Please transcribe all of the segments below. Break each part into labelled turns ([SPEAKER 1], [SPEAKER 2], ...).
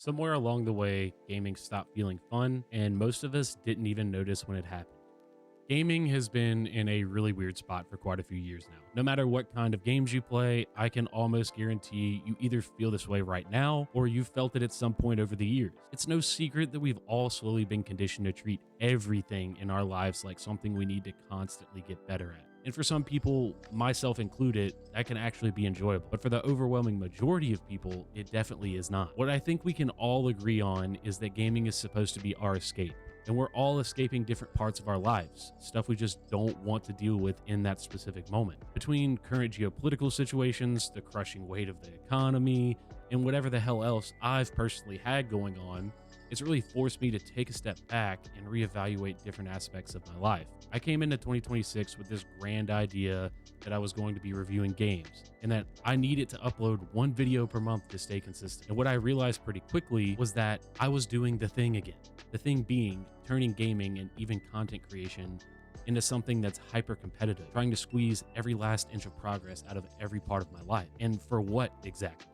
[SPEAKER 1] Somewhere along the way, gaming stopped feeling fun, and most of us didn't even notice when it happened. Gaming has been in a really weird spot for quite a few years now. No matter what kind of games you play, I can almost guarantee you either feel this way right now or you've felt it at some point over the years. It's no secret that we've all slowly been conditioned to treat everything in our lives like something we need to constantly get better at. And for some people, myself included, that can actually be enjoyable. But for the overwhelming majority of people, it definitely is not. What I think we can all agree on is that gaming is supposed to be our escape. And we're all escaping different parts of our lives, stuff we just don't want to deal with in that specific moment. Between current geopolitical situations, the crushing weight of the economy, and whatever the hell else I've personally had going on, it's really forced me to take a step back and reevaluate different aspects of my life. I came into 2026 with this grand idea that I was going to be reviewing games and that I needed to upload one video per month to stay consistent. And what I realized pretty quickly was that I was doing the thing again. The thing being turning gaming and even content creation into something that's hyper competitive, trying to squeeze every last inch of progress out of every part of my life. And for what exactly?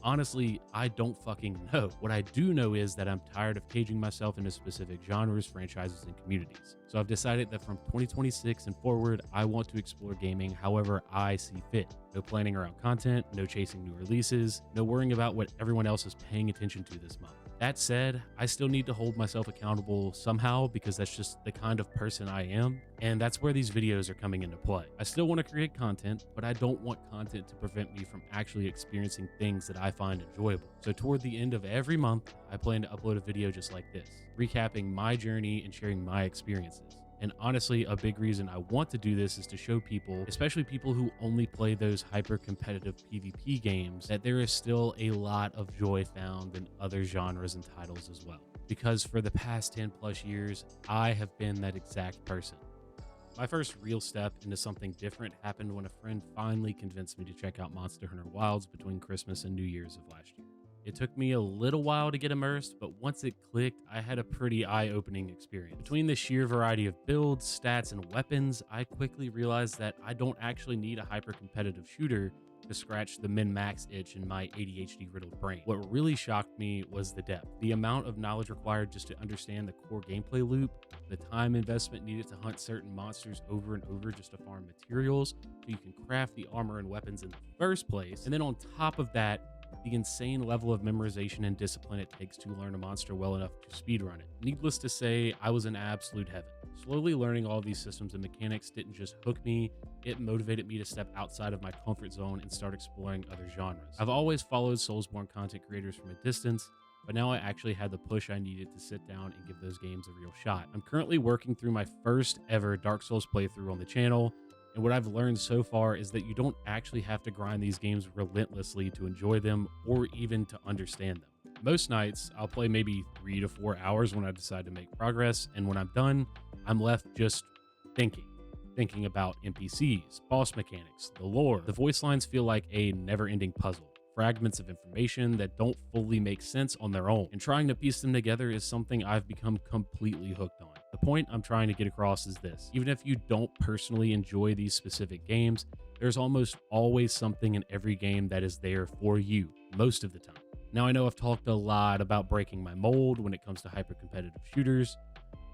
[SPEAKER 1] Honestly, I don't fucking know. What I do know is that I'm tired of caging myself into specific genres, franchises, and communities. So I've decided that from 2026 and forward, I want to explore gaming however I see fit. No planning around content, no chasing new releases, no worrying about what everyone else is paying attention to this month. That said, I still need to hold myself accountable somehow because that's just the kind of person I am, and that's where these videos are coming into play. I still want to create content, but I don't want content to prevent me from actually experiencing things that I find enjoyable. So toward the end of every month, I plan to upload a video just like this, recapping my journey and sharing my experiences. And honestly, a big reason I want to do this is to show people, especially people who only play those hyper competitive PvP games, that there is still a lot of joy found in other genres and titles as well. Because for the past 10 plus years, I have been that exact person. My first real step into something different happened when a friend finally convinced me to check out Monster Hunter Wilds between Christmas and New Year's of last year. It took me a little while to get immersed, but once it clicked, I had a pretty eye-opening experience. Between the sheer variety of builds, stats, and weapons, I quickly realized that I don't actually need a hyper-competitive shooter to scratch the min-max itch in my ADHD-riddled brain. What really shocked me was the depth. The amount of knowledge required just to understand the core gameplay loop, the time investment needed to hunt certain monsters over and over just to farm materials so you can craft the armor and weapons in the first place, and then on top of that, the insane level of memorization and discipline it takes to learn a monster well enough to speedrun it. Needless to say, I was in absolute heaven. Slowly learning all these systems and mechanics didn't just hook me, it motivated me to step outside of my comfort zone and start exploring other genres. I've always followed Soulsborne content creators from a distance, but now I actually had the push I needed to sit down and give those games a real shot. I'm currently working through my first ever Dark Souls playthrough on the channel, and what I've learned so far is that you don't actually have to grind these games relentlessly to enjoy them or even to understand them. Most nights, I'll play maybe 3 to 4 hours when I decide to make progress, and when I'm done, I'm left just thinking about NPCs, boss mechanics, the lore. The voice lines feel like a never-ending puzzle. Fragments of information that don't fully make sense on their own, and trying to piece them together is something I've become completely hooked on. The point I'm trying to get across is this: even if you don't personally enjoy these specific games, there's almost always something in every game that is there for you, most of the time. Now, I know I've talked a lot about breaking my mold when it comes to hyper-competitive shooters,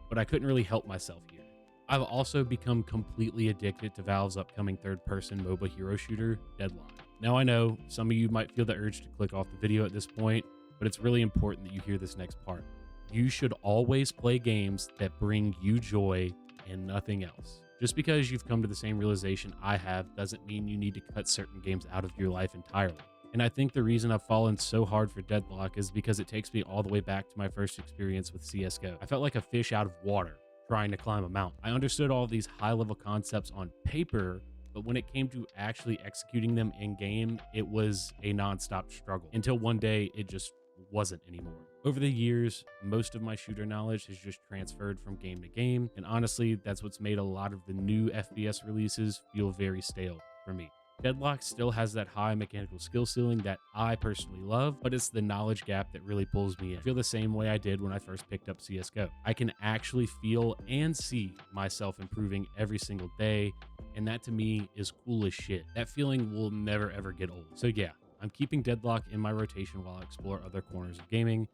[SPEAKER 1] but I couldn't really help myself here. I've also become completely addicted to Valve's upcoming third-person MOBA hero shooter, Deadlock. Now, I know some of you might feel the urge to click off the video at this point, but it's really important that you hear this next part. You should always play games that bring you joy and nothing else. Just because you've come to the same realization I have doesn't mean you need to cut certain games out of your life entirely. And I think the reason I've fallen so hard for Deadlock is because it takes me all the way back to my first experience with CSGO. I felt like a fish out of water trying to climb a mountain. I understood all these high-level concepts on paper, but when it came to actually executing them in-game, it was a non-stop struggle until one day it just wasn't anymore. Over the years, most of my shooter knowledge has just transferred from game to game, and honestly, that's what's made a lot of the new FPS releases feel very stale for me. Deadlock still has that high mechanical skill ceiling that I personally love, but it's the knowledge gap that really pulls me in. I feel the same way I did when I first picked up CSGO. I can actually feel and see myself improving every single day, and that to me is cool as shit. That feeling will never ever get old. So yeah, I'm keeping Deadlock in my rotation while I explore other corners of gaming,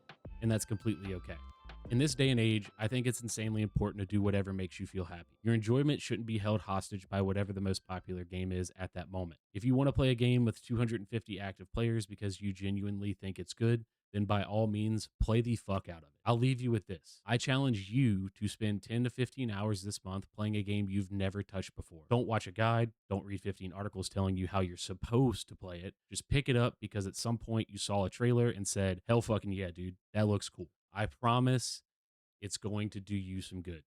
[SPEAKER 1] and that's completely okay. In this day and age, I think it's insanely important to do whatever makes you feel happy. Your enjoyment shouldn't be held hostage by whatever the most popular game is at that moment. If you want to play a game with 250 active players because you genuinely think it's good, then by all means, play the fuck out of it. I'll leave you with this. I challenge you to spend 10 to 15 hours this month playing a game you've never touched before. Don't watch a guide. Don't read 15 articles telling you how you're supposed to play it. Just pick it up because at some point you saw a trailer and said, hell fucking yeah, dude, that looks cool. I promise it's going to do you some good.